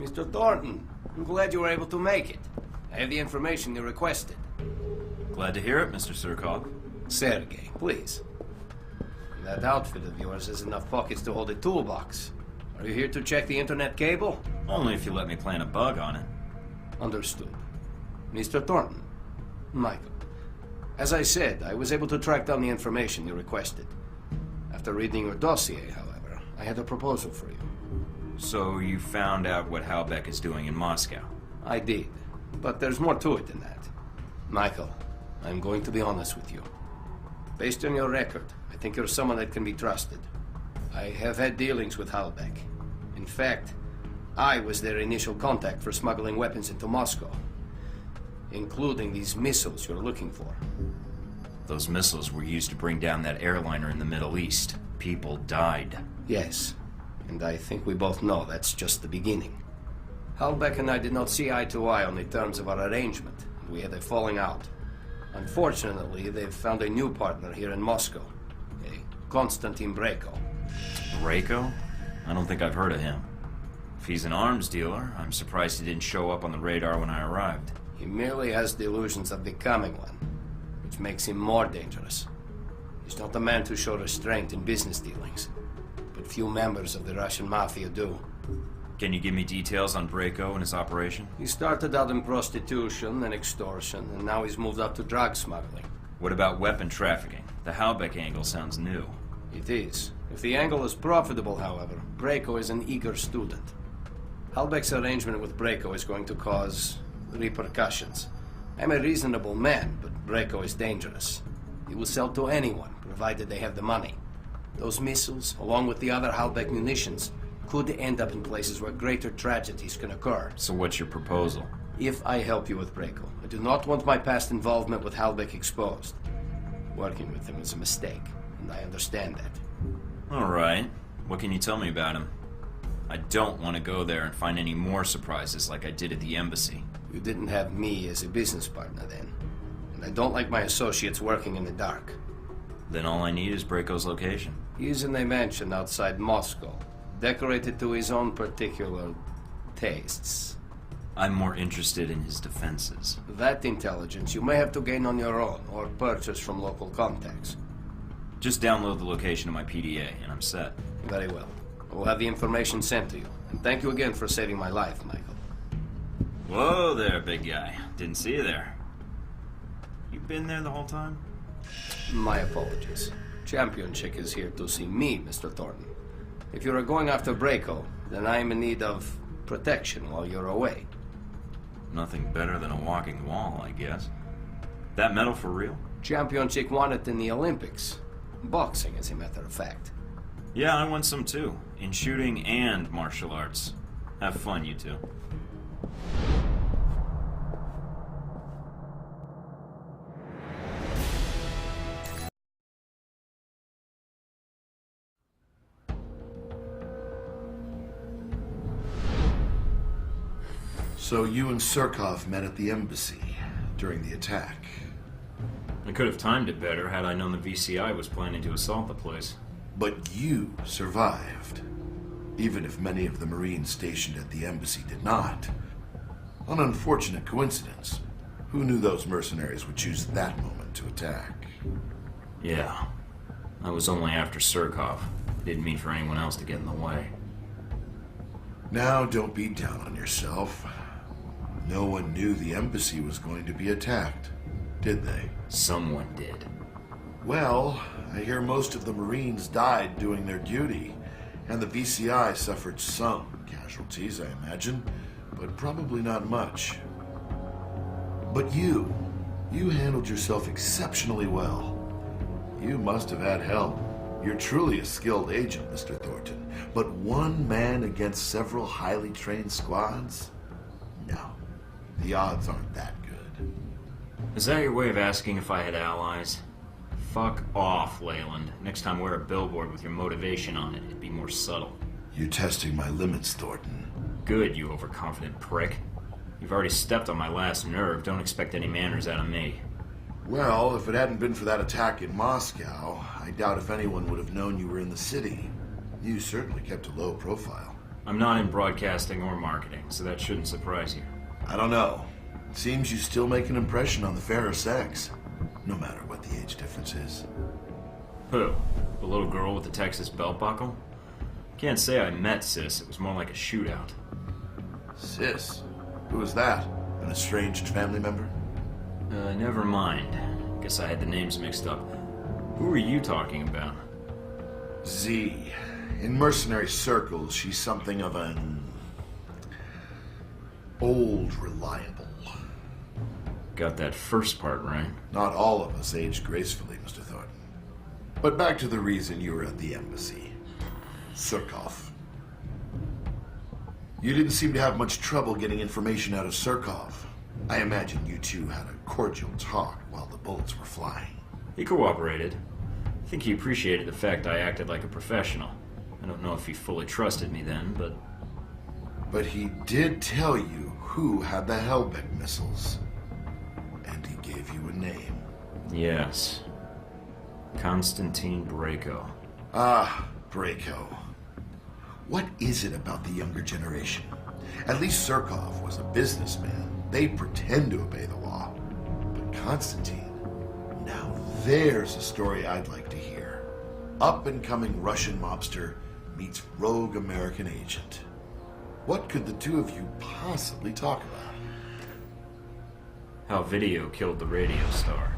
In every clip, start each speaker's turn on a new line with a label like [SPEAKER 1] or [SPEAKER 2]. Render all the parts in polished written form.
[SPEAKER 1] Mr. Thornton, I'm glad you were able to make it. I have the information you requested.
[SPEAKER 2] Glad to hear it, Mr. Surkov.
[SPEAKER 1] Sergei, please. That outfit of yours has enough pockets to hold a toolbox. Are you here to check the internet cable?
[SPEAKER 2] Only if you let me plant a bug on it.
[SPEAKER 1] Understood. Mr. Thornton. Michael. As I said, I was able to track down the information you requested. After reading your dossier, however, I had a proposal for you.
[SPEAKER 2] So you found out what Halbeck is doing in Moscow?
[SPEAKER 1] I did, but there's more to it than that. Michael, I'm going to be honest with you. Based on your record, I think you're someone that can be trusted. I have had dealings with Halbeck. In fact, I was their initial contact for smuggling weapons into Moscow, including these missiles you're looking for.
[SPEAKER 2] Those missiles were used to bring down that airliner in the Middle East. People died.
[SPEAKER 1] Yes, and I think we both know that's just the beginning. Halbeck and I did not see eye to eye on the terms of our arrangement, and we had a falling out. Unfortunately, they've found a new partner here in Moscow, a Konstantin Brayko.
[SPEAKER 2] Brayko? I don't think I've heard of him. If he's an arms dealer, I'm surprised he didn't show up on the radar when I arrived.
[SPEAKER 1] He merely has the illusions of becoming one, which makes him more dangerous. He's not the man to show restraint in business dealings, but few members of the Russian mafia do.
[SPEAKER 2] Can you give me details on Brayko and his operation?
[SPEAKER 1] He started out in prostitution and extortion, and now he's moved up to drug smuggling.
[SPEAKER 2] What about weapon trafficking? The Halbeck angle sounds new.
[SPEAKER 1] It is. If the angle is profitable, however, Brayko is an eager student. Halbeck's arrangement with Brayko is going to cause repercussions. I'm a reasonable man, but Brayko is dangerous. He will sell to anyone, provided they have the money. Those missiles, along with the other Halbeck munitions, could end up in places where greater tragedies can occur.
[SPEAKER 2] So what's your proposal?
[SPEAKER 1] If I help you with Brayko, I do not want my past involvement with Halbeck exposed. Working with him is a mistake, and I understand that.
[SPEAKER 2] All right. What can you tell me about him? I don't want to go there and find any more surprises like I did at the embassy.
[SPEAKER 1] You didn't have me as a business partner then, and I don't like my associates working in the dark.
[SPEAKER 2] Then all I need is Brayko's location.
[SPEAKER 1] He's in a mansion outside Moscow, decorated to his own particular tastes.
[SPEAKER 2] I'm more interested in his defenses.
[SPEAKER 1] That intelligence you may have to gain on your own, or purchase from local contacts.
[SPEAKER 2] Just download the location of my PDA, and I'm set.
[SPEAKER 1] Very well. I will have the information sent to you. And thank you again for saving my life, Michael.
[SPEAKER 2] Whoa there, big guy. Didn't see you there. You been there the whole time?
[SPEAKER 1] My apologies. Champion Chick is here to see me, Mr. Thornton. If you are going after Brayko, then I am in need of protection while you're away.
[SPEAKER 2] Nothing better than a walking wall, I guess. That medal for real?
[SPEAKER 1] Champion Chick won it in the Olympics. Boxing, as a matter of fact.
[SPEAKER 2] Yeah, I won some too. In shooting and martial arts. Have fun, you two.
[SPEAKER 3] So you and Surkov met at the embassy during the attack.
[SPEAKER 2] I could have timed it better had I known the VCI was planning to assault the place.
[SPEAKER 3] But you survived, even if many of the Marines stationed at the embassy did not. An unfortunate coincidence. Who knew those mercenaries would choose that moment to attack?
[SPEAKER 2] Yeah. I was only after Surkov. Didn't mean for anyone else to get in the way.
[SPEAKER 3] Now, don't be down on yourself. No one knew the embassy was going to be attacked, did they?
[SPEAKER 2] Someone did.
[SPEAKER 3] Well, I hear most of the Marines died doing their duty, and the VCI suffered some casualties, I imagine, but probably not much. But you handled yourself exceptionally well. You must have had help. You're truly a skilled agent, Mr. Thornton. But one man against several highly trained squads? No. The odds aren't that good.
[SPEAKER 2] Is that your way of asking if I had allies? Fuck off, Leyland. Next time wear a billboard with your motivation on it. It'd be more subtle.
[SPEAKER 3] You're testing my limits, Thornton.
[SPEAKER 2] Good, you overconfident prick. You've already stepped on my last nerve. Don't expect any manners out of me.
[SPEAKER 3] Well, if it hadn't been for that attack in Moscow, I doubt if anyone would have known you were in the city. You certainly kept a low profile.
[SPEAKER 2] I'm not in broadcasting or marketing, so that shouldn't surprise you.
[SPEAKER 3] I don't know. Seems you still make an impression on the fairer sex, no matter what the age difference is.
[SPEAKER 2] Who? The little girl with the Texas belt buckle? Can't say I met Sis, it was more like a shootout.
[SPEAKER 3] Sis? Who was that? An estranged family member?
[SPEAKER 2] Never mind. Guess I had the names mixed up. Who are you talking about?
[SPEAKER 3] Z. In mercenary circles, she's something of an... old reliable.
[SPEAKER 2] Got that first part right.
[SPEAKER 3] Not all of us age gracefully, Mr. Thornton. But back to the reason you were at the embassy. Surkov. You didn't seem to have much trouble getting information out of Surkov. I imagine you two had a cordial talk while the bullets were flying.
[SPEAKER 2] He cooperated. I think he appreciated the fact I acted like a professional. I don't know if he fully trusted me then, but...
[SPEAKER 3] But he did tell you who had the Hellbeck missiles. And he gave you a name.
[SPEAKER 2] Yes. Konstantin Brayko.
[SPEAKER 3] Ah, Brayko. What is it about the younger generation? At least Surkov was a businessman. They pretend to obey the law. But Konstantin, now there's a story I'd like to hear. Up-and-coming Russian mobster meets rogue American agent. What could the two of you possibly talk about?
[SPEAKER 2] How video killed the radio star.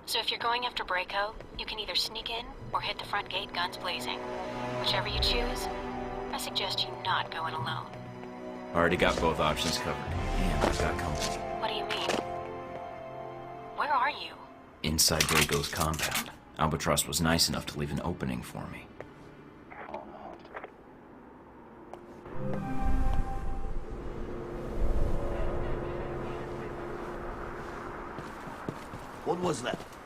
[SPEAKER 4] So if you're going after Brayko, you can either sneak in or hit the front gate guns blazing. Whichever you choose, I suggest you not go in alone.
[SPEAKER 2] Already got both options covered. And I've got company.
[SPEAKER 4] What do you mean? Where are you?
[SPEAKER 2] Inside Brayko's compound. Albatross was nice enough to leave an opening for me.
[SPEAKER 5] What was that?